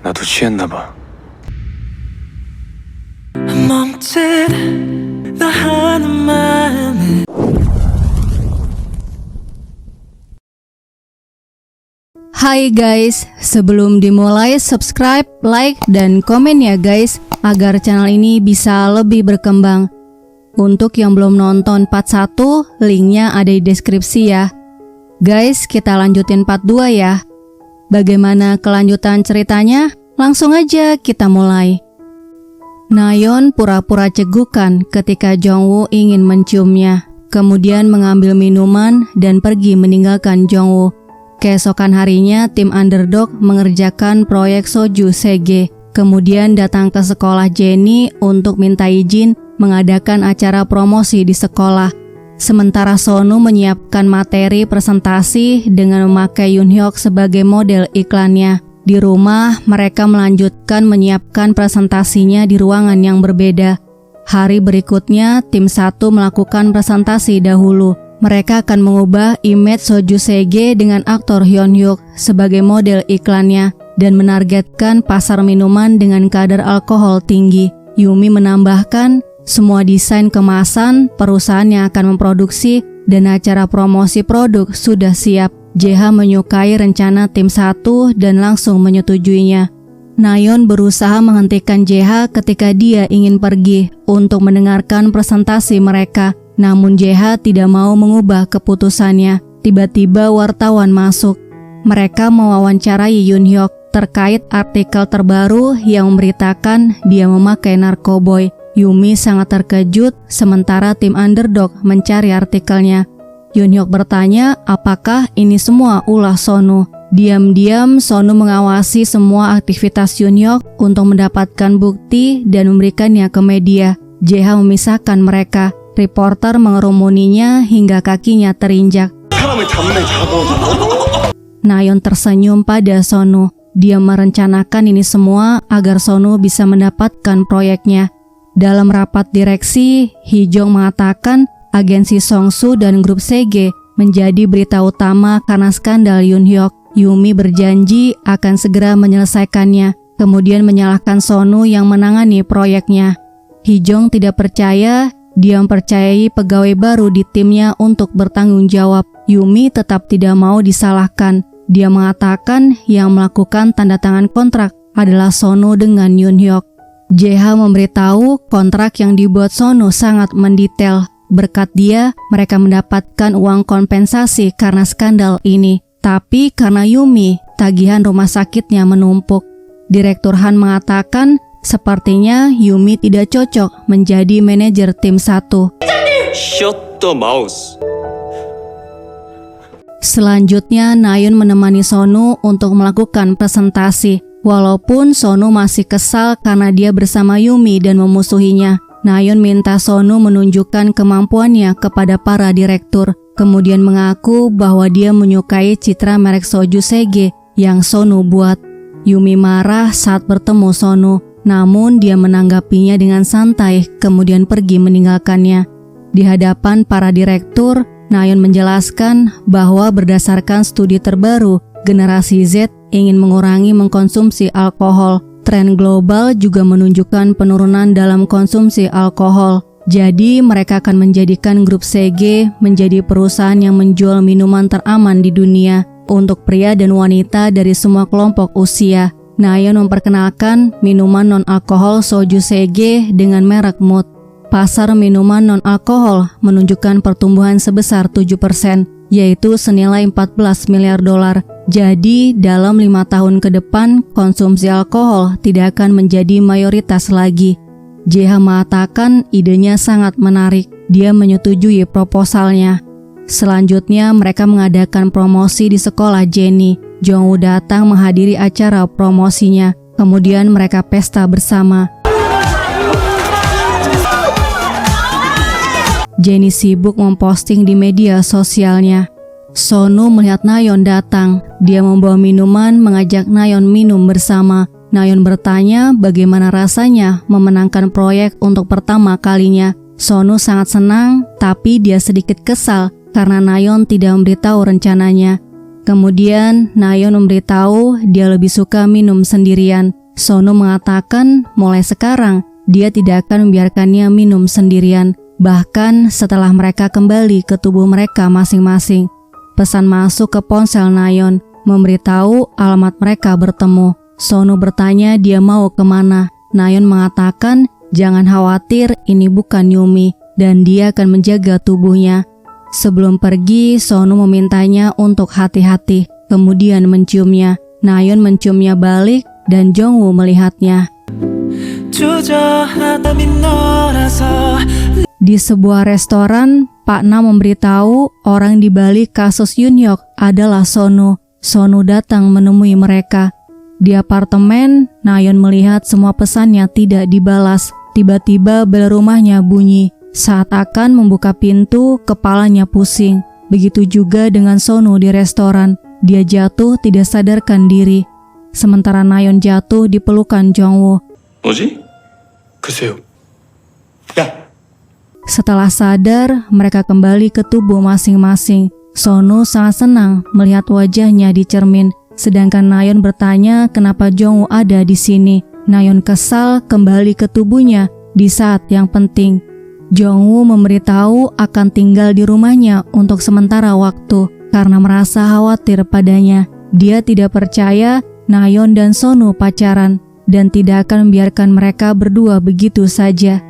나도 취했나 봐. 멈칫 나 하는 마음은 Hai guys, sebelum dimulai subscribe, like, dan komen ya guys, agar channel ini bisa lebih berkembang. Untuk yang belum nonton part 1, linknya ada di deskripsi ya. Guys, kita lanjutin part 2 ya. Bagaimana kelanjutan ceritanya? Langsung aja kita mulai. Nayeon pura-pura cegukan ketika Jongwoo ingin menciumnya, kemudian mengambil minuman dan pergi meninggalkan Jongwoo. Keesokan harinya, tim underdog mengerjakan proyek Soju Sege, kemudian datang ke sekolah Jennie untuk minta izin mengadakan acara promosi di sekolah. Sementara Sonu menyiapkan materi presentasi dengan memakai Yoonhyuk sebagai model iklannya. Di rumah, mereka melanjutkan menyiapkan presentasinya di ruangan yang berbeda. Hari berikutnya, tim 1 melakukan presentasi dahulu. Mereka akan mengubah image Soju Sege dengan aktor Hyunhyuk sebagai model iklannya dan menargetkan pasar minuman dengan kadar alkohol tinggi. Yumi menambahkan, semua desain kemasan, perusahaan yang akan memproduksi, dan acara promosi produk sudah siap. JH menyukai rencana tim 1 dan langsung menyetujuinya. Nayeon berusaha menghentikan JH ketika dia ingin pergi untuk mendengarkan presentasi mereka. Namun JH tidak mau mengubah keputusannya. Tiba-tiba wartawan masuk. Mereka mewawancarai Yoonhyuk terkait artikel terbaru yang memberitakan dia memakai narkoboy. Yumi sangat terkejut sementara tim underdog mencari artikelnya. Yoonhyuk bertanya apakah ini semua ulah Sonu. Diam-diam Sonu mengawasi semua aktivitas Yoonhyuk untuk mendapatkan bukti dan memberikannya ke media. JH memisahkan mereka. Reporter mengerumuninya hingga kakinya terinjak. Nayeon tersenyum pada Sonu. Dia merencanakan ini semua agar Sonu bisa mendapatkan proyeknya. Dalam rapat direksi, Hee-jong mengatakan agensi Songsu dan grup Sege menjadi berita utama karena skandal Yoonhyuk. Yumi berjanji akan segera menyelesaikannya, kemudian menyalahkan Sonu yang menangani proyeknya. Hee-jong tidak percaya. Dia mempercayai pegawai baru di timnya untuk bertanggung jawab. Yumi tetap tidak mau disalahkan. Dia mengatakan yang melakukan tanda tangan kontrak adalah Sonu dengan Yoonhyuk. JH memberitahu kontrak yang dibuat Sonu sangat mendetail. Berkat dia, mereka mendapatkan uang kompensasi karena skandal ini. Tapi karena Yumi, tagihan rumah sakitnya menumpuk. Direktur Han mengatakan, sepertinya Yumi tidak cocok menjadi manajer tim 1. Shut the mouse. Selanjutnya, Nayeon menemani Sonu untuk melakukan presentasi. Walaupun Sonu masih kesal karena dia bersama Yumi dan memusuhinya, Nayeon minta Sonu menunjukkan kemampuannya kepada para direktur. Kemudian mengaku bahwa dia menyukai citra merek Soju Sege yang Sonu buat. Yumi marah saat bertemu Sonu. Namun dia menanggapinya dengan santai, kemudian pergi meninggalkannya. Di hadapan para direktur, Nayeon menjelaskan bahwa berdasarkan studi terbaru, generasi Z ingin mengurangi mengkonsumsi alkohol. Tren global juga menunjukkan penurunan dalam konsumsi alkohol. Jadi mereka akan menjadikan grup Sege menjadi perusahaan yang menjual minuman teraman di dunia untuk pria dan wanita dari semua kelompok usia. Nayeon memperkenalkan minuman non-alkohol Soju Sege dengan merek Mood. Pasar minuman non-alkohol menunjukkan pertumbuhan sebesar 7%, yaitu senilai 14 miliar dolar. Jadi, dalam 5 tahun ke depan, konsumsi alkohol tidak akan menjadi mayoritas lagi. JH mengatakan idenya sangat menarik. Dia menyetujui proposalnya. Selanjutnya, mereka mengadakan promosi di sekolah Jennie. Jongwoo datang menghadiri acara promosinya. Kemudian mereka pesta bersama. Jennie sibuk memposting di media sosialnya. Sonu melihat Nayeon datang. Dia membawa minuman, mengajak Nayeon minum bersama. Nayeon bertanya bagaimana rasanya memenangkan proyek untuk pertama kalinya. Sonu sangat senang, tapi dia sedikit kesal karena Nayeon tidak memberitahu rencananya. Kemudian Nayeon memberitahu dia lebih suka minum sendirian. Sonu mengatakan mulai sekarang dia tidak akan membiarkannya minum sendirian, bahkan setelah mereka kembali ke tubuh mereka masing-masing. Pesan masuk ke ponsel Nayeon, memberitahu alamat mereka bertemu. Sonu bertanya dia mau kemana. Nayeon mengatakan jangan khawatir, ini bukan Yumi dan dia akan menjaga tubuhnya. Sebelum pergi, Sonu memintanya untuk hati-hati, kemudian menciumnya. Nayeon menciumnya balik dan Jongwoo melihatnya. Di sebuah restoran, Pak Nam memberitahu orang di balik kasus Yoonhyuk adalah Sonu. Sonu datang menemui mereka. Di apartemen, Nayeon melihat semua pesannya tidak dibalas. Tiba-tiba bel rumahnya bunyi. Saat akan membuka pintu, kepalanya pusing. Begitu juga dengan Sonu di restoran. Dia jatuh tidak sadarkan diri. Sementara Nayeon jatuh di pelukan Jongwoo. 뭐지? 글쎄요. 야! Setelah sadar, mereka kembali ke tubuh masing-masing. Sonu sangat senang melihat wajahnya di cermin. Sedangkan Nayeon bertanya kenapa Jongwoo ada di sini. Nayeon kesal kembali ke tubuhnya di saat yang penting. Jongwoo memberitahu akan tinggal di rumahnya untuk sementara waktu karena merasa khawatir padanya. Dia tidak percaya Nayeon dan Sonu pacaran dan tidak akan membiarkan mereka berdua begitu saja.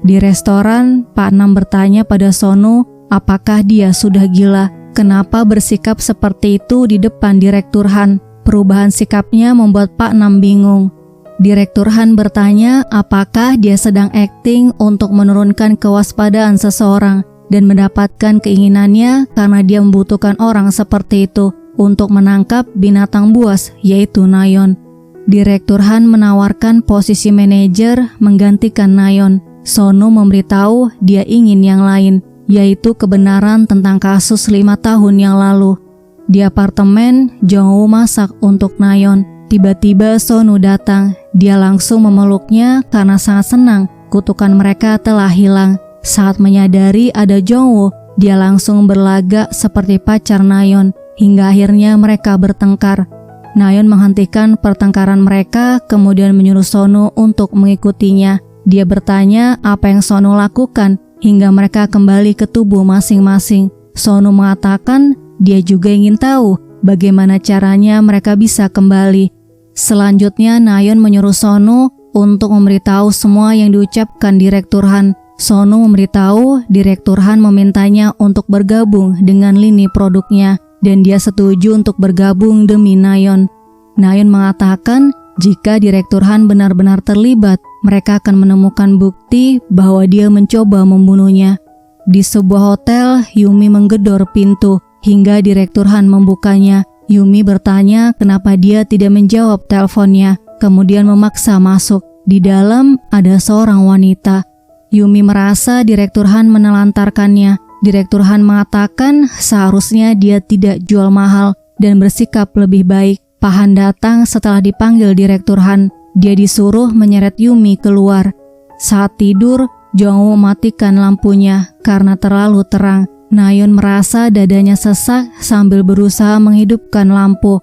Di restoran, Pak Nam bertanya pada Sonu apakah dia sudah gila. Kenapa bersikap seperti itu di depan Direktur Han? Perubahan sikapnya membuat Pak Nam bingung. Direktur Han bertanya apakah dia sedang akting untuk menurunkan kewaspadaan seseorang dan mendapatkan keinginannya karena dia membutuhkan orang seperti itu untuk menangkap binatang buas, yaitu Nayeon. Direktur Han menawarkan posisi manajer menggantikan Nayeon. Sonu memberitahu dia ingin yang lain, yaitu kebenaran tentang kasus 5 tahun yang lalu. Di apartemen, Jongwoo masak untuk Nayeon. Tiba-tiba Sonu datang. Dia langsung memeluknya karena sangat senang kutukan mereka telah hilang. Saat menyadari ada Jongwoo, dia langsung berlagak seperti pacar Nayeon hingga akhirnya mereka bertengkar. Nayeon menghentikan pertengkaran mereka kemudian menyuruh Sonu untuk mengikutinya. Dia bertanya apa yang Sonu lakukan hingga mereka kembali ke tubuh masing-masing. Sonu mengatakan dia juga ingin tahu bagaimana caranya mereka bisa kembali. Selanjutnya Nayeon menyuruh Sonu untuk memberitahu semua yang diucapkan Direktur Han. Sonu memberitahu Direktur Han memintanya untuk bergabung dengan lini produknya dan dia setuju untuk bergabung demi Nayeon. Nayeon mengatakan jika Direktur Han benar-benar terlibat, mereka akan menemukan bukti bahwa dia mencoba membunuhnya. Di sebuah hotel, Yumi menggedor pintu hingga Direktur Han membukanya. Yumi bertanya kenapa dia tidak menjawab teleponnya, kemudian memaksa masuk. Di dalam ada seorang wanita. Yumi merasa Direktur Han menelantarkannya. Direktur Han mengatakan seharusnya dia tidak jual mahal dan bersikap lebih baik. Pak Han datang setelah dipanggil Direktur Han. Dia disuruh menyeret Yumi keluar. Saat tidur, Jongwoo mematikan lampunya karena terlalu terang. Nayeon merasa dadanya sesak sambil berusaha menghidupkan lampu.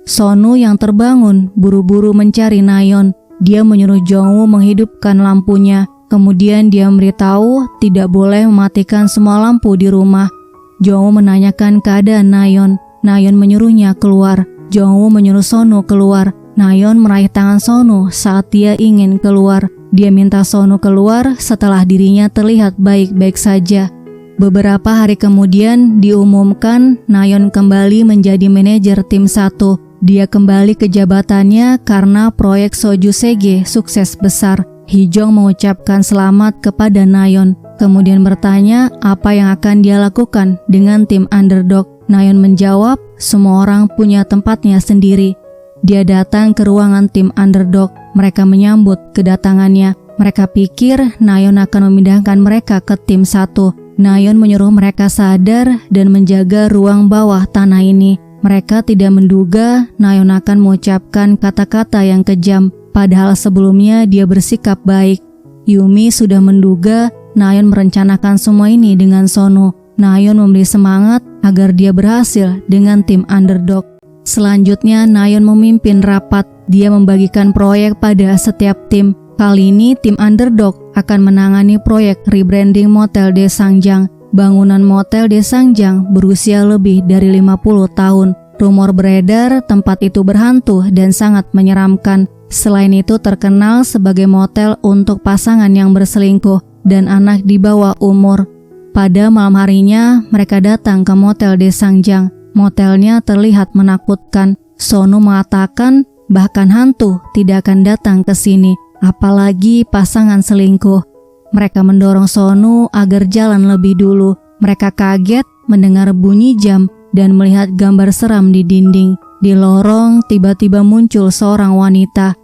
Sonu yang terbangun buru-buru mencari Nayeon. Dia menyuruh Jongwoo menghidupkan lampunya. Kemudian dia memberitahu tidak boleh mematikan semua lampu di rumah. Jongwoo menanyakan keadaan Nayeon. Nayeon menyuruhnya keluar. Jongwoo menyuruh Sonu keluar. Nayeon meraih tangan Sonu saat dia ingin keluar. Dia minta Sonu keluar setelah dirinya terlihat baik-baik saja. Beberapa hari kemudian diumumkan Nayeon kembali menjadi manajer tim 1. Dia kembali ke jabatannya karena proyek Soju Sege sukses besar. Hee-jong mengucapkan selamat kepada Nayeon. Kemudian bertanya apa yang akan dia lakukan dengan tim underdog. Nayeon menjawab semua orang punya tempatnya sendiri. Dia datang ke ruangan tim underdog. Mereka menyambut kedatangannya. Mereka pikir Nayeon akan memindahkan mereka ke tim 1. Nayeon menyuruh mereka sadar dan menjaga ruang bawah tanah ini. Mereka tidak menduga Nayeon akan mengucapkan kata-kata yang kejam, padahal sebelumnya dia bersikap baik. Yumi sudah menduga Nayeon merencanakan semua ini dengan Sonu. Nayeon memberi semangat agar dia berhasil dengan tim underdog. Selanjutnya Nayeon memimpin rapat. Dia membagikan proyek pada setiap tim. Kali ini tim underdog akan menangani proyek rebranding Motel Daesangjang. Bangunan Motel Daesangjang berusia lebih dari 50 tahun. Rumor beredar tempat itu berhantu dan sangat menyeramkan. Selain itu terkenal sebagai motel untuk pasangan yang berselingkuh dan anak di bawah umur. Pada malam harinya mereka datang ke Motel Daesangjang. Motelnya terlihat menakutkan. Sonu mengatakan bahkan hantu tidak akan datang ke sini, apalagi pasangan selingkuh. Mereka mendorong Sonu agar jalan lebih dulu. Mereka kaget mendengar bunyi jam dan melihat gambar seram di dinding. Di lorong tiba-tiba muncul seorang wanita.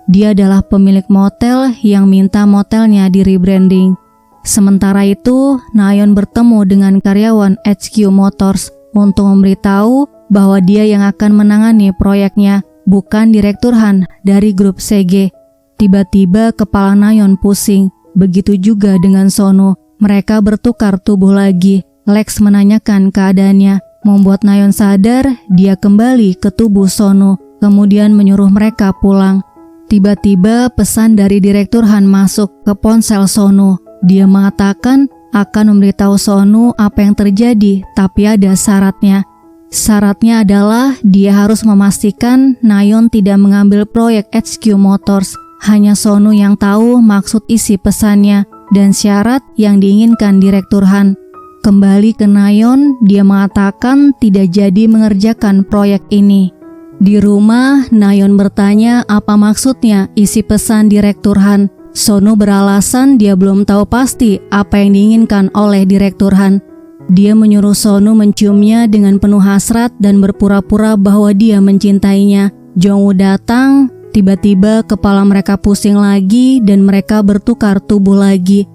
Dia adalah pemilik motel yang minta motelnya di rebranding. Sementara itu, Nayeon bertemu dengan karyawan HQ Motors untuk memberitahu bahwa dia yang akan menangani proyeknya, bukan Direktur Han dari grup CG. Tiba-tiba kepala Nayeon pusing, begitu juga dengan Sonu. Mereka bertukar tubuh lagi. Lex menanyakan keadaannya, membuat Nayeon sadar dia kembali ke tubuh Sonu, kemudian menyuruh mereka pulang. Tiba-tiba pesan dari Direktur Han masuk ke ponsel Sonu. Dia mengatakan akan memberitahu Sonu apa yang terjadi, tapi ada syaratnya. Syaratnya adalah dia harus memastikan Nayeon tidak mengambil proyek HQ Motors. Hanya Sonu yang tahu maksud isi pesannya dan syarat yang diinginkan Direktur Han. Kembali ke Nayeon, dia mengatakan tidak jadi mengerjakan proyek ini. Di rumah, Nayeon bertanya apa maksudnya isi pesan Direktur Han. Sonu beralasan dia belum tahu pasti apa yang diinginkan oleh Direktur Han. Dia menyuruh Sonu menciumnya dengan penuh hasrat dan berpura-pura bahwa dia mencintainya. Jongwoo datang. Tiba-tiba kepala mereka pusing lagi dan mereka bertukar tubuh lagi.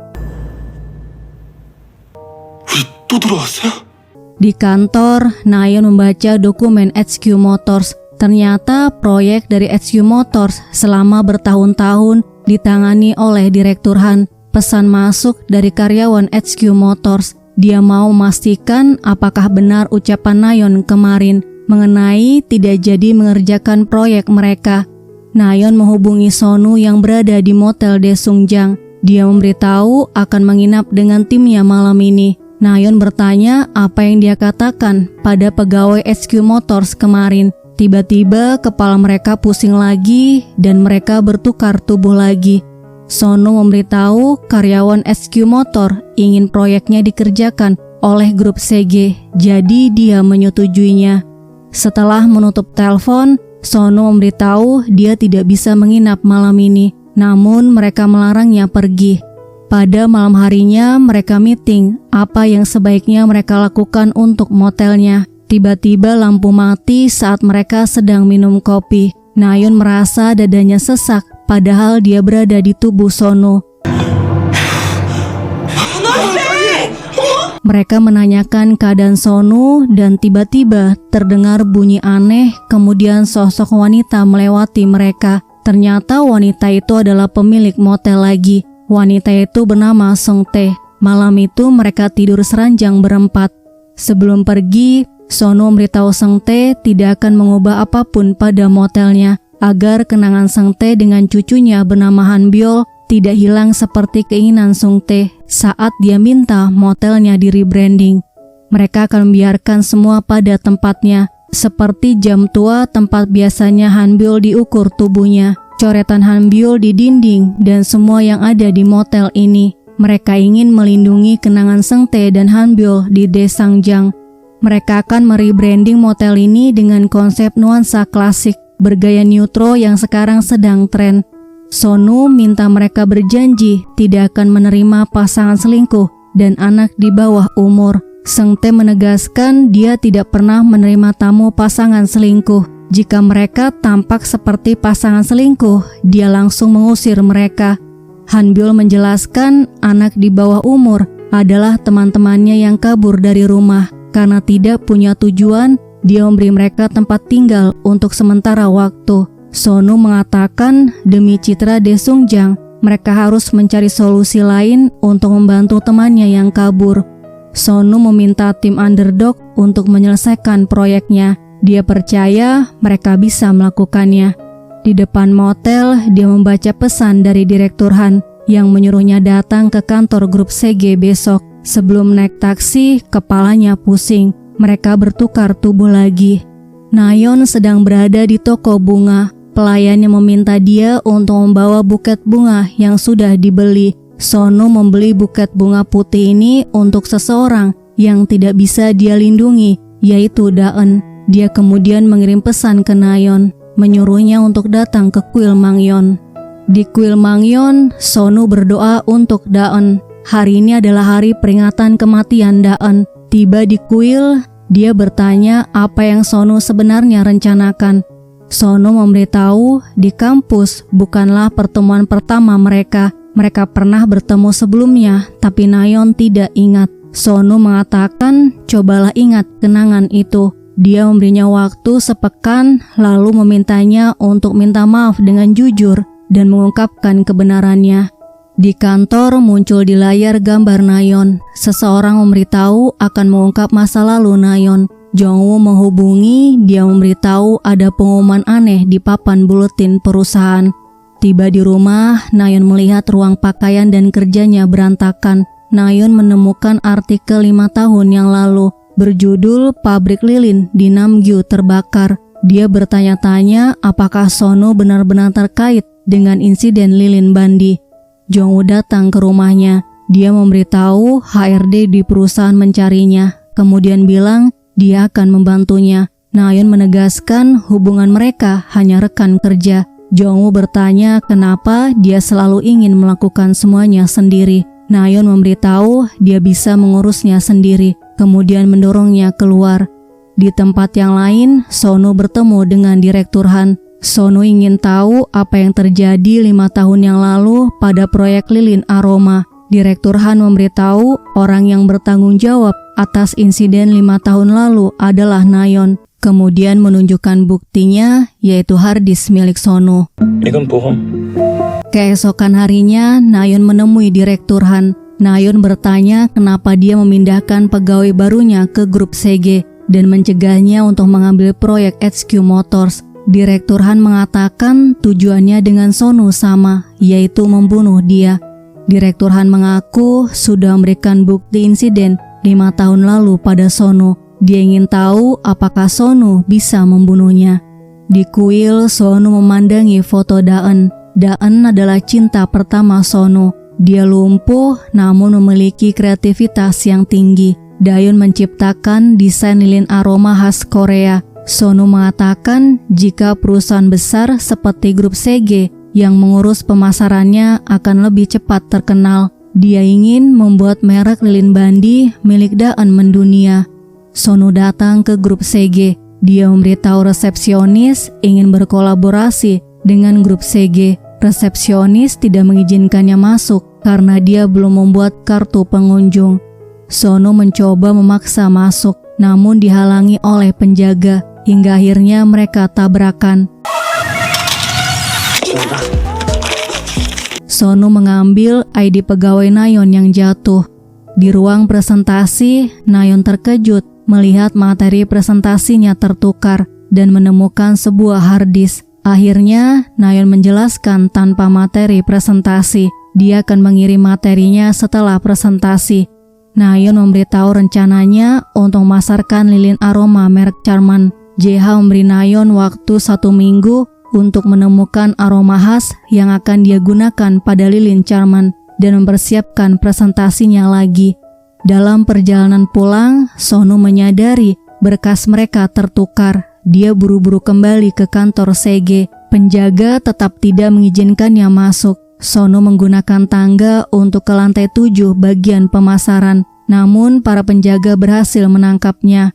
우리 또 들어왔어요? Di kantor, Nayeon membaca dokumen HQ Motors. Ternyata proyek dari HQ Motors selama bertahun-tahun ditangani oleh Direktur Han. Pesan masuk dari karyawan HQ Motors. Dia mau memastikan apakah benar ucapan Nayeon kemarin mengenai tidak jadi mengerjakan proyek mereka. Nayeon menghubungi Sonu yang berada di Motel Daesangjang. Dia memberitahu akan menginap dengan timnya malam ini. Nayeon bertanya apa yang dia katakan pada pegawai HQ Motors kemarin. Tiba-tiba kepala mereka pusing lagi dan mereka bertukar tubuh lagi. Sonu memberitahu karyawan HQ Motor ingin proyeknya dikerjakan oleh grup CG, jadi dia menyetujuinya. Setelah menutup telepon, Sonu memberitahu dia tidak bisa menginap malam ini, namun mereka melarangnya pergi. Pada malam harinya mereka meeting apa yang sebaiknya mereka lakukan untuk motelnya. Tiba-tiba lampu mati saat mereka sedang minum kopi. Nayeon merasa dadanya sesak padahal dia berada di tubuh Sonu. Mereka menanyakan keadaan Sonu dan tiba-tiba terdengar bunyi aneh, kemudian sosok wanita melewati mereka. Ternyata wanita itu adalah pemilik motel lagi. Wanita itu bernama Song Tae. Malam itu mereka tidur seranjang berempat. Sebelum pergi, Sonu memberitahu Song Tae tidak akan mengubah apapun pada motelnya agar kenangan Song Tae dengan cucunya bernama Han Byul tidak hilang seperti keinginan Song Tae saat dia minta motelnya di rebranding. Mereka akan membiarkan semua pada tempatnya, seperti jam tua tempat biasanya Han Byul diukur tubuhnya, coretan Han Byul di dinding, dan semua yang ada di motel ini. Mereka ingin melindungi kenangan Song Tae dan Han Byul di Daesangjang. Mereka akan merebranding motel ini dengan konsep nuansa klasik, bergaya neutro yang sekarang sedang tren. Sonu minta mereka berjanji tidak akan menerima pasangan selingkuh dan anak di bawah umur. Song Tae menegaskan dia tidak pernah menerima tamu pasangan selingkuh. Jika mereka tampak seperti pasangan selingkuh, dia langsung mengusir mereka. Han Byul menjelaskan anak di bawah umur adalah teman-temannya yang kabur dari rumah. Karena tidak punya tujuan, dia memberi mereka tempat tinggal untuk sementara waktu. Sonu mengatakan demi citra Daesangjang, mereka harus mencari solusi lain untuk membantu temannya yang kabur. Sonu meminta tim underdog untuk menyelesaikan proyeknya. Dia percaya mereka bisa melakukannya. Di depan motel, dia membaca pesan dari Direktur Han yang menyuruhnya datang ke kantor grup CG besok. Sebelum naik taksi, kepalanya pusing. Mereka bertukar tubuh lagi. Nayeon sedang berada di toko bunga. Pelayannya meminta dia untuk membawa buket bunga yang sudah dibeli. Sonu membeli buket bunga putih ini untuk seseorang yang tidak bisa dia lindungi, yaitu Daeun. Dia kemudian mengirim pesan ke Nayeon, menyuruhnya untuk datang ke kuil Mangyeon. Di kuil Mangyeon, Sonu berdoa untuk Daeun. Hari ini adalah hari peringatan kematian Daeun. Tiba di kuil, dia bertanya apa yang Sonu sebenarnya rencanakan. Sonu memberitahu di kampus bukanlah pertemuan pertama mereka. Mereka pernah bertemu sebelumnya, tapi Nayeon tidak ingat. Sonu mengatakan, cobalah ingat kenangan itu. Dia memberinya waktu sepekan, lalu memintanya untuk minta maaf dengan jujur dan mengungkapkan kebenarannya. Di kantor muncul di layar gambar Nayeon. Seseorang memberitahu akan mengungkap masa lalu Nayeon. Jongwoo menghubungi, dia memberitahu ada pengumuman aneh di papan buletin perusahaan. Tiba di rumah, Nayeon melihat ruang pakaian dan kerjanya berantakan. Nayeon menemukan artikel 5 tahun yang lalu, berjudul Pabrik Lilin di Namgyu terbakar. Dia bertanya-tanya apakah Sonu benar-benar terkait dengan insiden Lilin Bandi. Jongwoo datang ke rumahnya. Dia memberitahu HRD di perusahaan mencarinya, kemudian bilang dia akan membantunya. Nayeon menegaskan hubungan mereka hanya rekan kerja. Jongwoo bertanya kenapa dia selalu ingin melakukan semuanya sendiri. Nayeon memberitahu dia bisa mengurusnya sendiri, kemudian mendorongnya keluar. Di tempat yang lain, Sonu bertemu dengan Direktur Han. Sonu ingin tahu apa yang terjadi 5 tahun yang lalu pada proyek Lilin Aroma. Direktur Han memberitahu orang yang bertanggung jawab atas insiden 5 tahun lalu adalah Nayeon. Kemudian menunjukkan buktinya, yaitu harddisk milik Sonu. 이건 보험. Keesokan harinya, Nayeon menemui Direktur Han. Nayeon bertanya kenapa dia memindahkan pegawai barunya ke grup CG dan mencegahnya untuk mengambil proyek HQ Motors. Direktur Han mengatakan tujuannya dengan Sonu sama, yaitu membunuh dia. Direktur Han mengaku sudah memberikan bukti insiden 5 tahun lalu pada Sonu. Dia ingin tahu apakah Sonu bisa membunuhnya. Di kuil, Sonu memandangi foto Daeun. Daeun adalah cinta pertama Sonu. Dia lumpuh namun memiliki kreativitas yang tinggi. Daeun menciptakan desain lilin aroma khas Korea. Sonu mengatakan jika perusahaan besar seperti grup CG yang mengurus pemasarannya akan lebih cepat terkenal. Dia ingin membuat merek lilin Bandi milik Daeun mendunia. Sonu datang ke grup CG. Dia memberitahu resepsionis ingin berkolaborasi dengan grup CG. Resepsionis tidak mengizinkannya masuk karena dia belum membuat kartu pengunjung. Sonu mencoba memaksa masuk, namun dihalangi oleh penjaga. Hingga akhirnya mereka tabrakan. Sonu mengambil ID pegawai Nayeon yang jatuh. Di ruang presentasi, Nayeon terkejut melihat materi presentasinya tertukar dan menemukan sebuah harddisk. Akhirnya, Nayeon menjelaskan tanpa materi presentasi. Dia akan mengirim materinya setelah presentasi. Nayeon memberitahu rencananya untuk memasarkan lilin aroma merek Charman. JH memberi Nayeon waktu 1 minggu untuk menemukan aroma khas yang akan dia gunakan pada lilin Charman dan mempersiapkan presentasinya lagi. Dalam perjalanan pulang, Sonu menyadari berkas mereka tertukar. Dia buru-buru kembali ke kantor CG. Penjaga tetap tidak mengizinkannya masuk. Sonu menggunakan tangga untuk ke lantai 7 bagian pemasaran. Namun para penjaga berhasil menangkapnya.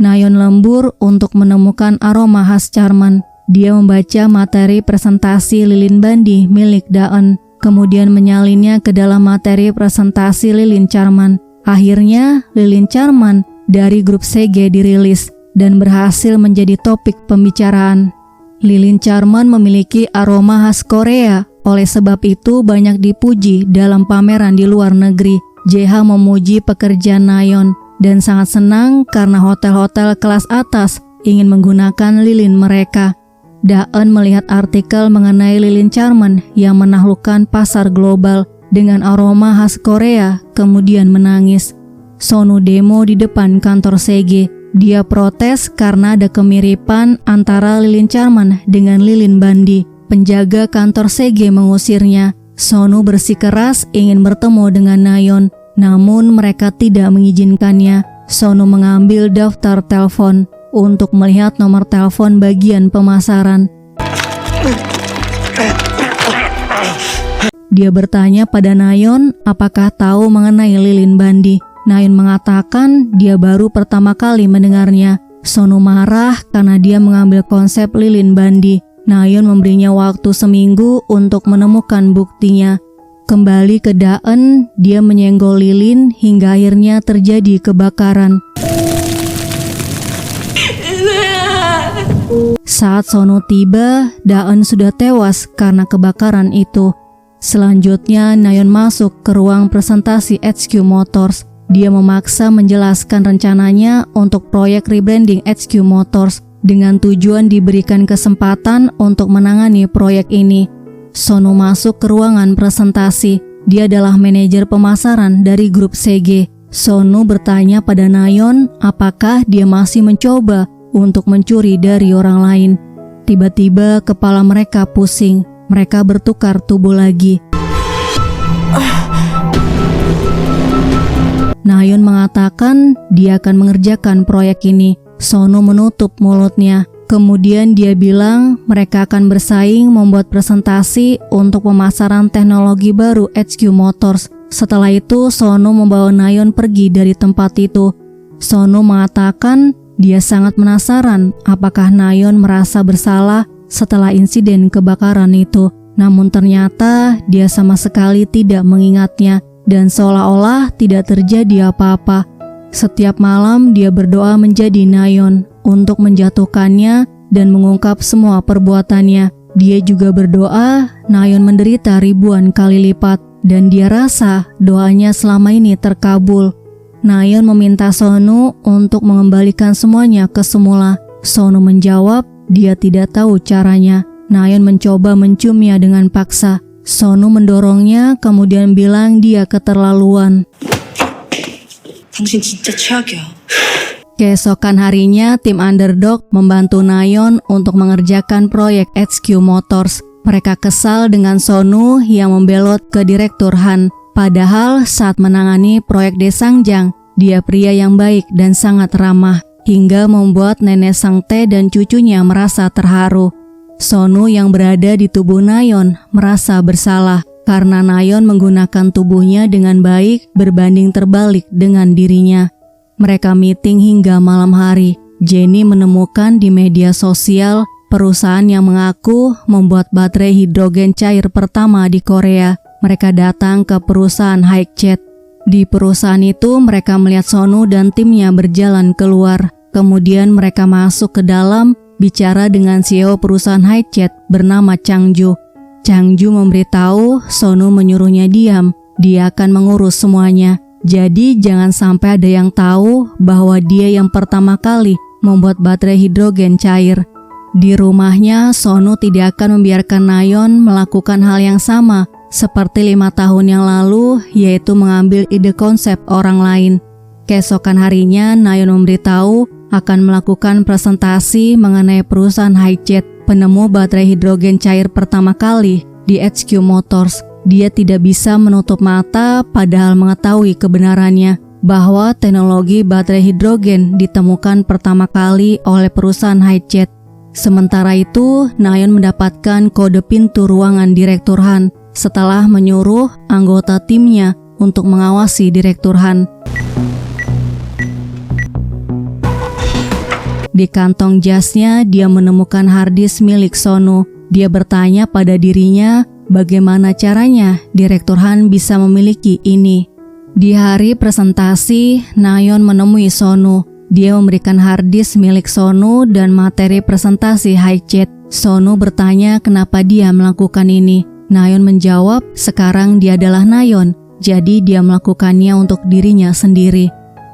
Nayeon lembur untuk menemukan aroma khas Charman. Dia membaca materi presentasi lilin Bandi milik Daeun, kemudian menyalinnya ke dalam materi presentasi lilin Charman. Akhirnya, lilin Charman dari grup CG dirilis dan berhasil menjadi topik pembicaraan. Lilin Charman memiliki aroma khas Korea Oleh sebab itu banyak dipuji dalam pameran di luar negeri. JH memuji pekerjaan Nayeon dan sangat senang karena hotel-hotel kelas atas ingin menggunakan lilin mereka. Daeun melihat artikel mengenai lilin Charman yang menaklukkan pasar global dengan aroma khas Korea, kemudian menangis. Sonu demo di depan kantor SEGE. Dia protes karena ada kemiripan antara lilin Charman dengan lilin Bandi. Penjaga kantor SEGE mengusirnya. Sonu bersikeras ingin bertemu dengan Nayeon, namun mereka tidak mengizinkannya. Sonu mengambil daftar telepon untuk melihat nomor telepon bagian pemasaran. Dia bertanya pada Nayeon apakah tahu mengenai lilin Bandi. Nayeon mengatakan dia baru pertama kali mendengarnya. Sonu marah karena dia mengambil konsep lilin Bandi. Nayeon memberinya waktu seminggu untuk menemukan buktinya. Kembali ke Daeun, dia menyenggol lilin hingga akhirnya terjadi kebakaran. Saat Sonu tiba, Daeun sudah tewas karena kebakaran itu. Selanjutnya, Nayeon masuk ke ruang presentasi HQ Motors. Dia memaksa menjelaskan rencananya untuk proyek rebranding HQ Motors dengan tujuan diberikan kesempatan untuk menangani proyek ini. Sonu masuk ke ruangan presentasi. Dia adalah manajer pemasaran dari grup SEGE. Sonu bertanya pada Nayeon apakah dia masih mencoba untuk mencuri dari orang lain. Tiba-tiba kepala mereka pusing. Mereka bertukar tubuh lagi. Nayeon mengatakan dia akan mengerjakan proyek ini. Sonu menutup mulutnya. Kemudian dia bilang mereka akan bersaing membuat presentasi untuk pemasaran teknologi baru HQ Motors. Setelah itu Sonu membawa Nayeon pergi dari tempat itu. Sonu mengatakan dia sangat penasaran apakah Nayeon merasa bersalah setelah insiden kebakaran itu. Namun ternyata dia sama sekali tidak mengingatnya dan seolah-olah tidak terjadi apa-apa. Setiap malam dia berdoa menjadi Nayeon untuk menjatuhkannya dan mengungkap semua perbuatannya. Dia juga berdoa Nayeon menderita ribuan kali lipat dan dia rasa doanya selama ini terkabul. Nayeon meminta Sonu untuk mengembalikan semuanya ke semula. Sonu menjawab dia tidak tahu caranya. Nayeon mencoba menciumnya dengan paksa. Sonu mendorongnya kemudian bilang dia keterlaluan. 당신 진짜 최악이야. Keesokan harinya, tim underdog membantu Nayeon untuk mengerjakan proyek HQ Motors. Mereka kesal dengan Sonu yang membelot ke Direktur Han. Padahal saat menangani proyek Daesangjang, dia pria yang baik dan sangat ramah, hingga membuat nenek Sangtae dan cucunya merasa terharu. Sonu yang berada di tubuh Nayeon merasa bersalah karena Nayeon menggunakan tubuhnya dengan baik berbanding terbalik dengan dirinya. Mereka meeting hingga malam hari. Jenny menemukan di media sosial perusahaan yang mengaku membuat baterai hidrogen cair pertama di Korea. Mereka datang ke perusahaan Hikjet. Di perusahaan itu mereka melihat Sonu dan timnya berjalan keluar. Kemudian mereka masuk ke dalam bicara dengan CEO perusahaan Hikjet bernama Changju. Changju memberitahu Sonu menyuruhnya diam. Dia akan mengurus semuanya. Jadi jangan sampai ada yang tahu bahwa dia yang pertama kali membuat baterai hidrogen cair. Di rumahnya, Sonu tidak akan membiarkan Nayeon melakukan hal yang sama seperti 5 tahun yang lalu, yaitu mengambil ide konsep orang lain. Keesokan harinya, Nayeon memberitahu akan melakukan presentasi mengenai perusahaan Hikjet, penemu baterai hidrogen cair pertama kali di HQ Motors. Dia tidak bisa menutup mata padahal mengetahui kebenarannya bahwa teknologi baterai hidrogen ditemukan pertama kali oleh perusahaan Hikjet. Sementara itu, Nayeon mendapatkan kode pintu ruangan Direktur Han setelah menyuruh anggota timnya untuk mengawasi Direktur Han. Di kantong jasnya, dia menemukan harddisk milik Sonu. Dia bertanya pada dirinya, bagaimana caranya Direktur Han bisa memiliki ini? Di hari presentasi, Nayeon menemui Sonu. Dia memberikan harddisk milik Sonu dan materi presentasi Hikjet. Sonu bertanya kenapa dia melakukan ini. Nayeon menjawab sekarang dia adalah Nayeon, jadi dia melakukannya untuk dirinya sendiri.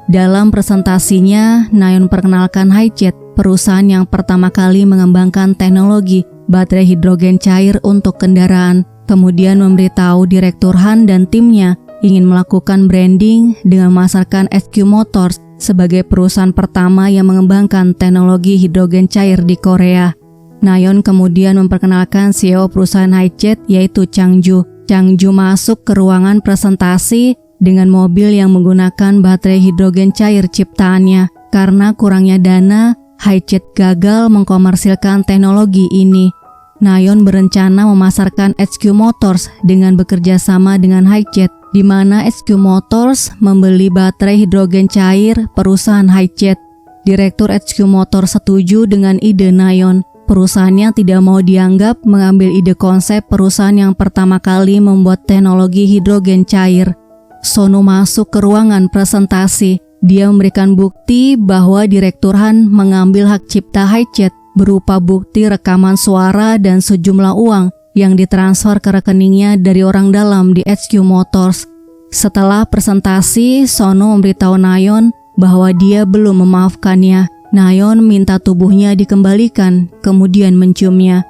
Dalam presentasinya, Nayeon perkenalkan HyJet, perusahaan yang pertama kali mengembangkan teknologi baterai hidrogen cair untuk kendaraan. Kemudian memberitahu Direktur Han dan timnya ingin melakukan branding dengan memasarkan SQ Motors sebagai perusahaan pertama yang mengembangkan teknologi hidrogen cair di Korea. Nayeon kemudian memperkenalkan CEO perusahaan HyJet yaitu Changju. Changju masuk ke ruangan presentasi dengan mobil yang menggunakan baterai hidrogen cair ciptaannya. Karena kurangnya dana, HyJet gagal mengkomersilkan teknologi ini. Nayeon berencana memasarkan HQ Motors dengan bekerja sama dengan HyJet, di mana HQ Motors membeli baterai hidrogen cair perusahaan HyJet. Direktur HQ Motors setuju dengan ide Nayeon. Perusahaannya tidak mau dianggap mengambil ide konsep perusahaan yang pertama kali membuat teknologi hidrogen cair. Sono masuk ke ruangan presentasi. Dia memberikan bukti bahwa Direktur Han mengambil hak cipta HyJet berupa bukti rekaman suara dan sejumlah uang yang ditransfer ke rekeningnya dari orang dalam di HQ Motors. Setelah presentasi, Sono memberitahu Nayeon bahwa dia belum memaafkannya. Nayeon minta tubuhnya dikembalikan, kemudian menciumnya.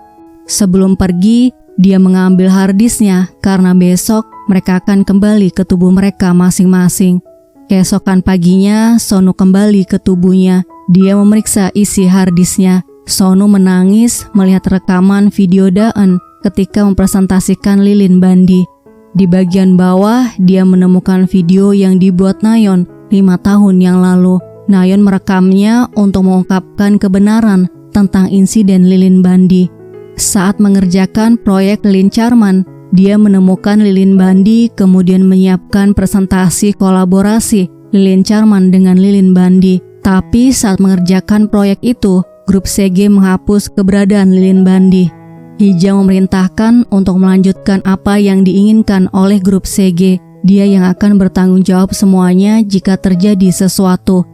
Sebelum pergi, dia mengambil harddisknya karena besok mereka akan kembali ke tubuh mereka masing-masing. Keesokan paginya, Sono kembali ke tubuhnya. Dia memeriksa isi harddisknya. Sono menangis melihat rekaman video Daeun ketika mempresentasikan lilin bandi. Di bagian bawah, dia menemukan video yang dibuat Nayeon 5 tahun yang lalu. Nayeon merekamnya untuk mengungkapkan kebenaran tentang insiden lilin bandi. Saat mengerjakan proyek lilin Charman, dia menemukan lilin bandi kemudian menyiapkan presentasi kolaborasi lilin Charman dengan lilin bandi. Tapi saat mengerjakan proyek itu, grup CG menghapus keberadaan lilin bandi. Hijang memerintahkan untuk melanjutkan apa yang diinginkan oleh grup CG. Dia yang akan bertanggung jawab semuanya jika terjadi sesuatu.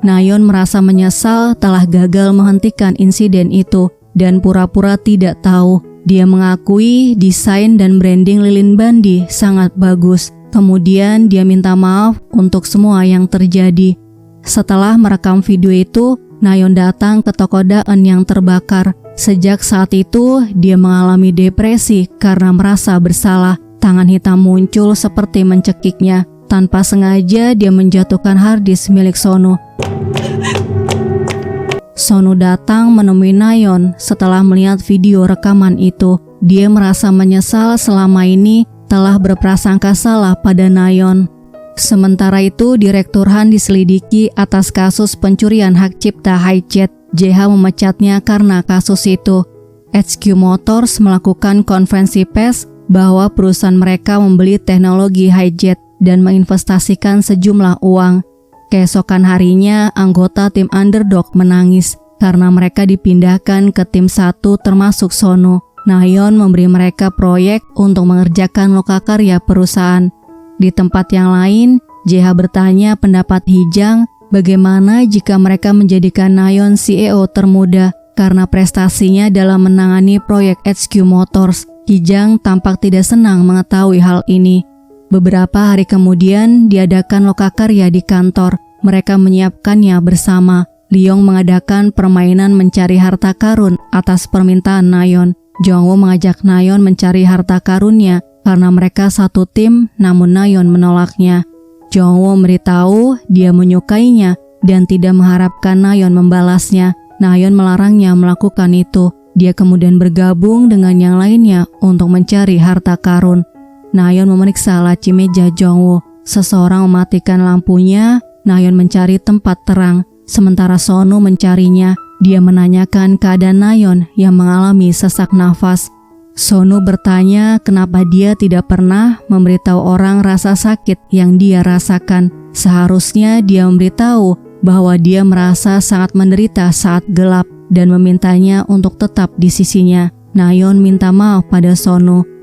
Nayeon merasa menyesal telah gagal menghentikan insiden itu dan pura-pura tidak tahu. Dia mengakui desain dan branding lilin bandi sangat bagus. Kemudian dia minta maaf untuk semua yang terjadi. Setelah merekam video itu, Nayeon datang ke toko Daeun yang terbakar. Sejak saat itu, dia mengalami depresi karena merasa bersalah. Tangan hitam muncul seperti mencekiknya. Tanpa sengaja dia menjatuhkan harddisk milik Sono. Sono datang menemui Nayeon setelah melihat video rekaman itu. Dia merasa menyesal selama ini telah berprasangka salah pada Nayeon. Sementara itu, Direktur Han diselidiki atas kasus pencurian hak cipta HyJet. JH memecatnya karena kasus itu. HQ Motors melakukan konferensi pers bahwa perusahaan mereka membeli teknologi HyJet dan menginvestasikan sejumlah uang. Keesokan harinya, anggota tim underdog menangis karena mereka dipindahkan ke tim 1 termasuk Sono. Nayeon memberi mereka proyek untuk mengerjakan lokakarya perusahaan. Di tempat yang lain, JH bertanya pendapat Hijang bagaimana jika mereka menjadikan Nayeon CEO termuda karena prestasinya dalam menangani proyek HQ Motors. Hijang tampak tidak senang mengetahui hal ini. Beberapa hari kemudian diadakan lokakarya di kantor. Mereka menyiapkannya bersama. Leong mengadakan permainan mencari harta karun atas permintaan Nayeon. Jongwoo mengajak Nayeon mencari harta karunnya karena mereka satu tim, namun Nayeon menolaknya. Jongwoo memberitahu dia menyukainya dan tidak mengharapkan Nayeon membalasnya. Nayeon melarangnya melakukan itu. Dia kemudian bergabung dengan yang lainnya untuk mencari harta karun. Nayeon memeriksa laci meja Jongwoo. Seseorang mematikan lampunya. Nayeon mencari tempat terang, sementara Sono mencarinya. Dia menanyakan keadaan Nayeon yang mengalami sesak nafas. Sono bertanya kenapa dia tidak pernah memberitahu orang rasa sakit yang dia rasakan. Seharusnya dia memberitahu bahwa dia merasa sangat menderita saat gelap dan memintanya untuk tetap di sisinya. Nayeon minta maaf pada Sono.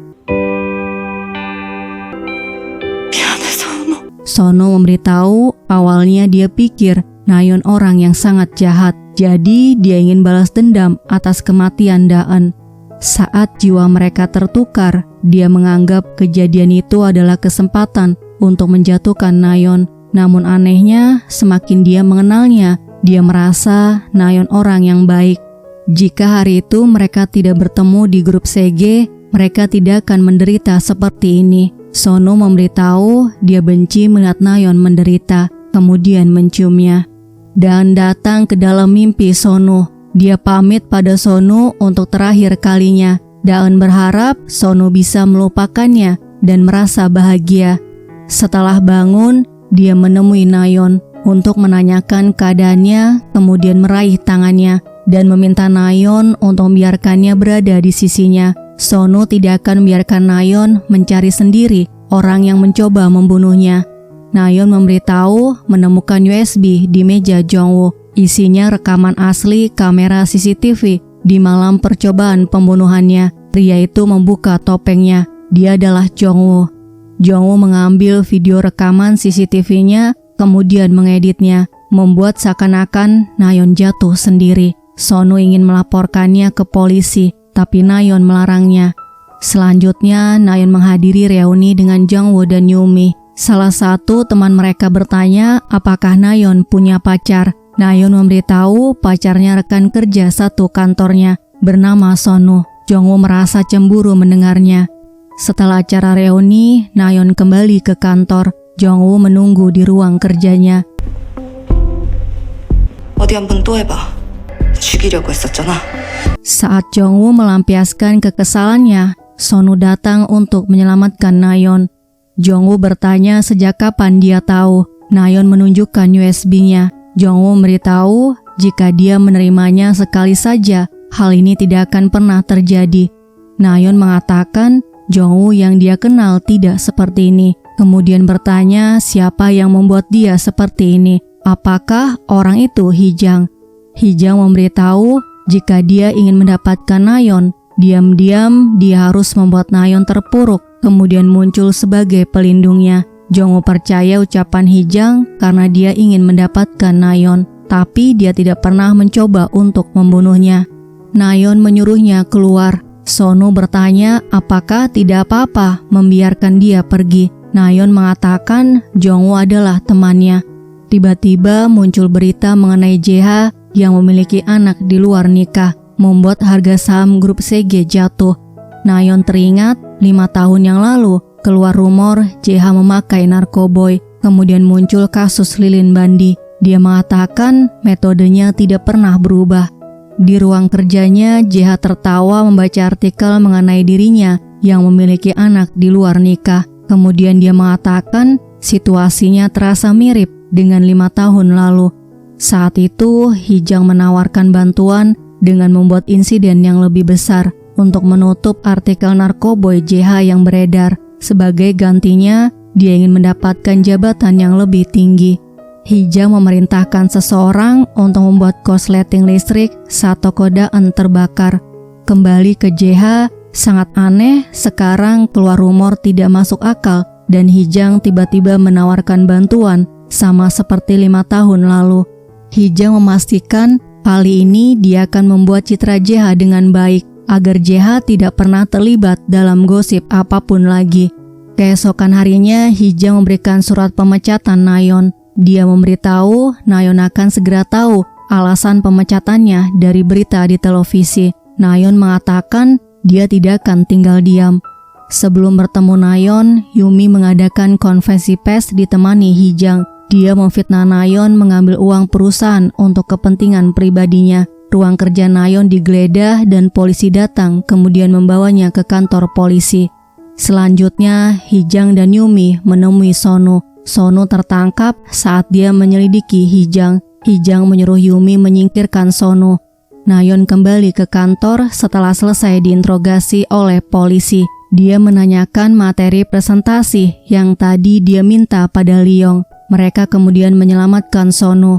Sono memberitahu awalnya dia pikir Nayeon orang yang sangat jahat, jadi dia ingin balas dendam atas kematian Daeun. Saat jiwa mereka tertukar, dia menganggap kejadian itu adalah kesempatan untuk menjatuhkan Nayeon. Namun anehnya, semakin dia mengenalnya, dia merasa Nayeon orang yang baik. Jika hari itu mereka tidak bertemu di grup CG, mereka tidak akan menderita seperti ini. Sonu memberitahu dia benci melihat Nayeon menderita, kemudian menciumnya. Dan datang ke dalam mimpi Sonu. Dia pamit pada Sonu untuk terakhir kalinya. Daeun berharap Sonu bisa melupakannya dan merasa bahagia. Setelah bangun, dia menemui Nayeon untuk menanyakan keadaannya, kemudian meraih tangannya dan meminta Nayeon untuk membiarkannya berada di sisinya. Sonu tidak akan membiarkan Nayeon mencari sendiri orang yang mencoba membunuhnya. Nayeon memberitahu menemukan USB di meja Jongwoo. Isinya rekaman asli kamera CCTV di malam percobaan pembunuhannya. Pria itu membuka topengnya. Dia adalah Jongwoo. Jongwoo mengambil video rekaman CCTV-nya, kemudian mengeditnya, membuat seakan-akan Nayeon jatuh sendiri. Sonu ingin melaporkannya ke polisi, tapi Nayeon melarangnya. Selanjutnya, Nayeon menghadiri reuni dengan Jongwoo dan Yumi. Salah satu teman mereka bertanya apakah Nayeon punya pacar. Nayeon memberitahu pacarnya rekan kerja satu kantornya bernama Sonu. Jongwoo merasa cemburu mendengarnya. Setelah acara reuni, Nayeon kembali ke kantor. Jongwoo menunggu di ruang kerjanya. 어디 한번 또 해봐. 죽이려고 했었잖아. Saat Jongwoo melampiaskan kekesalannya, Sonu datang untuk menyelamatkan Nayeon. Jongwoo bertanya sejak kapan dia tahu. Nayeon menunjukkan USB-nya. Jongwoo memberitahu jika dia menerimanya sekali saja, hal ini tidak akan pernah terjadi. Nayeon mengatakan Jongwoo yang dia kenal tidak seperti ini. Kemudian bertanya siapa yang membuat dia seperti ini. Apakah orang itu Hijang? Hijang memberitahu jika dia ingin mendapatkan Nayeon, diam-diam dia harus membuat Nayeon terpuruk, kemudian muncul sebagai pelindungnya. Jongwoo percaya ucapan Hijang karena dia ingin mendapatkan Nayeon, tapi dia tidak pernah mencoba untuk membunuhnya. Nayeon menyuruhnya keluar. Sonu bertanya apakah tidak apa-apa membiarkan dia pergi. Nayeon mengatakan Jongwoo adalah temannya. Tiba-tiba muncul berita mengenai JH yang memiliki anak di luar nikah, membuat harga saham grup CG jatuh. Nayeon teringat 5 tahun yang lalu keluar rumor JH memakai narkoboy, kemudian muncul kasus Lilin Bandi. Dia mengatakan metodenya tidak pernah berubah. Di ruang kerjanya, JH tertawa membaca artikel mengenai dirinya yang memiliki anak di luar nikah. Kemudian dia mengatakan situasinya terasa mirip dengan 5 tahun lalu. Saat itu, Hijang menawarkan bantuan dengan membuat insiden yang lebih besar untuk menutup artikel narkoboy JH yang beredar. Sebagai gantinya, dia ingin mendapatkan jabatan yang lebih tinggi. Hijang memerintahkan seseorang untuk membuat korsleting listrik saat toko Daeun terbakar. Kembali ke JH, sangat aneh, sekarang keluar rumor tidak masuk akal dan Hijang tiba-tiba menawarkan bantuan sama seperti 5 tahun lalu. Hijang memastikan kali ini dia akan membuat citra JH dengan baik agar JH tidak pernah terlibat dalam gosip apapun lagi. Keesokan harinya, Hijang memberikan surat pemecatan Nayeon. Dia memberitahu Nayeon akan segera tahu alasan pemecatannya dari berita di televisi. Nayeon mengatakan dia tidak akan tinggal diam. Sebelum bertemu Nayeon, Yumi mengadakan konferensi pers ditemani Hijang. Dia memfitnah Nayeon mengambil uang perusahaan untuk kepentingan pribadinya. Ruang kerja Nayeon digeledah dan polisi datang kemudian membawanya ke kantor polisi. Selanjutnya, Hijang dan Yumi menemui Sonu. Sonu tertangkap saat dia menyelidiki Hijang. Hijang menyuruh Yumi menyingkirkan Sonu. Nayeon kembali ke kantor setelah selesai diinterogasi oleh polisi. Dia menanyakan materi presentasi yang tadi dia minta pada Leong. Mereka kemudian menyelamatkan Sonu.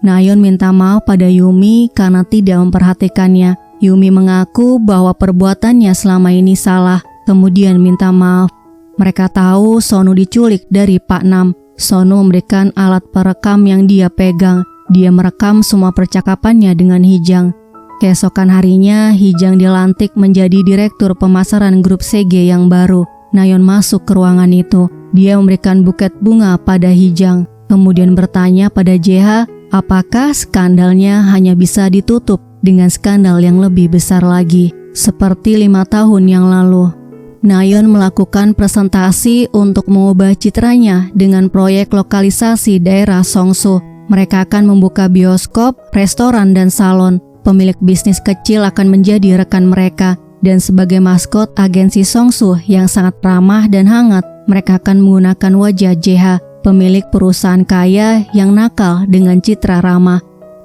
Nayeon minta maaf pada Yumi karena tidak memperhatikannya. Yumi mengaku bahwa perbuatannya selama ini salah, kemudian minta maaf. Mereka tahu Sonu diculik dari Pak Nam. Sonu memberikan alat perekam yang dia pegang. dia merekam semua percakapannya dengan Hee-jang. Keesokan harinya, Hee-jang dilantik menjadi direktur pemasaran grup CG yang baru. Nayeon masuk ke ruangan itu. Dia memberikan buket bunga pada Hee-jang, kemudian bertanya pada JH apakah skandalnya hanya bisa ditutup dengan skandal yang lebih besar lagi, seperti 5 tahun yang lalu. Nayeon melakukan presentasi untuk mengubah citranya dengan proyek lokalisasi daerah Seongsu. Mereka akan membuka bioskop, restoran, dan salon. Pemilik bisnis kecil akan menjadi rekan mereka. Dan sebagai maskot agensi Seongsu yang sangat ramah dan hangat, mereka akan menggunakan wajah JH, pemilik perusahaan kaya yang nakal dengan citra ramah.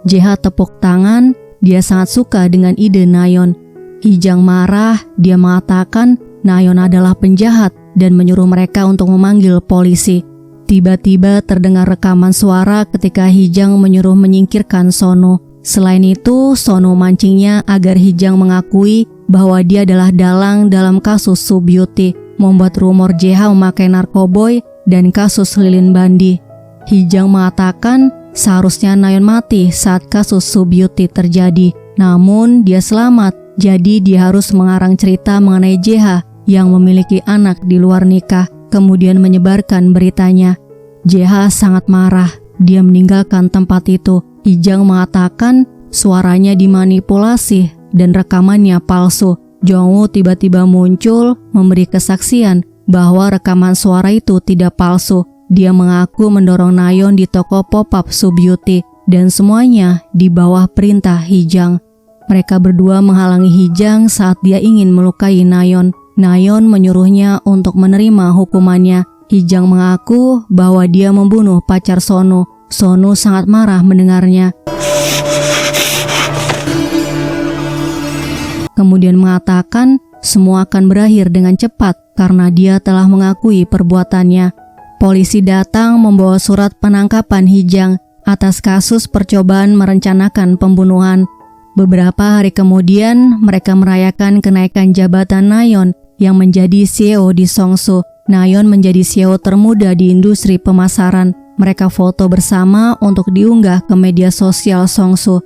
JH tepuk tangan, dia sangat suka dengan ide Nayeon. Hee-jang marah, dia mengatakan Nayeon adalah penjahat dan menyuruh mereka untuk memanggil polisi. Tiba-tiba terdengar rekaman suara ketika Hee-jang menyuruh menyingkirkan Sono. Selain itu, Sono mancingnya agar Hee-jang mengakui bahwa dia adalah dalang dalam kasus Soo Beauty, membuat rumor JH memakai narkoboy dan kasus lilin bandi. Hee-jang mengatakan seharusnya Nayeon mati saat kasus Soo Beauty terjadi, namun dia selamat, jadi dia harus mengarang cerita mengenai JH yang memiliki anak di luar nikah, kemudian menyebarkan beritanya. JH sangat marah, dia meninggalkan tempat itu. Hee-jang mengatakan suaranya dimanipulasi dan rekamannya palsu. Jong-woo tiba-tiba muncul memberi kesaksian bahwa rekaman suara itu tidak palsu. Dia mengaku mendorong Nayeon di toko pop-up Soo Beauty dan semuanya di bawah perintah Hee-jang. Mereka berdua menghalangi Hee-jang saat dia ingin melukai Nayeon. Nayeon menyuruhnya untuk menerima hukumannya. Hee-jang mengaku bahwa dia membunuh pacar Sono. Sono sangat marah mendengarnya. Kemudian mengatakan semua akan berakhir dengan cepat karena dia telah mengakui perbuatannya. Polisi datang membawa surat penangkapan Hee-jang atas kasus percobaan merencanakan pembunuhan. Beberapa hari kemudian, mereka merayakan kenaikan jabatan Nayeon yang menjadi CEO di Seongsu. Nayeon menjadi CEO termuda di industri pemasaran. Mereka foto bersama untuk diunggah ke media sosial Seongsu.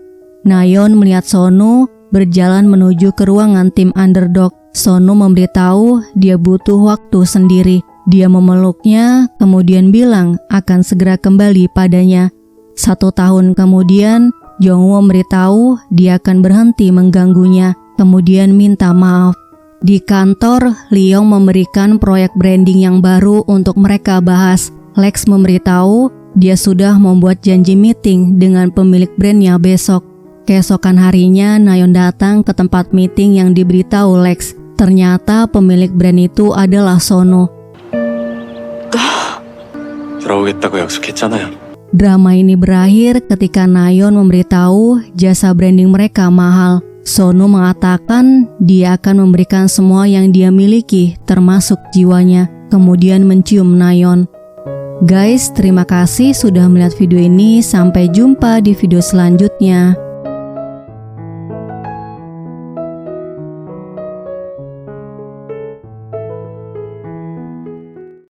Nayeon melihat Sono berjalan menuju ke ruangan tim underdog. Sono memberitahu dia butuh waktu sendiri. Dia memeluknya, kemudian bilang akan segera kembali padanya. 1 tahun kemudian, Jong-woo memberitahu dia akan berhenti mengganggunya, kemudian minta maaf. Di kantor, Lee-yong memberikan proyek branding yang baru untuk mereka bahas. Lex memberitahu dia sudah membuat janji meeting dengan pemilik brandnya besok. Keesokan harinya, Nayeon datang ke tempat meeting yang diberitahu Lex. Ternyata pemilik brand itu adalah Sono. 돌아오겠다고 약속했잖아요. Drama ini berakhir ketika Nayeon memberitahu jasa branding mereka mahal. Sono mengatakan dia akan memberikan semua yang dia miliki, termasuk jiwanya, kemudian mencium Nayeon. Guys, terima kasih sudah melihat video ini. Sampai jumpa di video selanjutnya.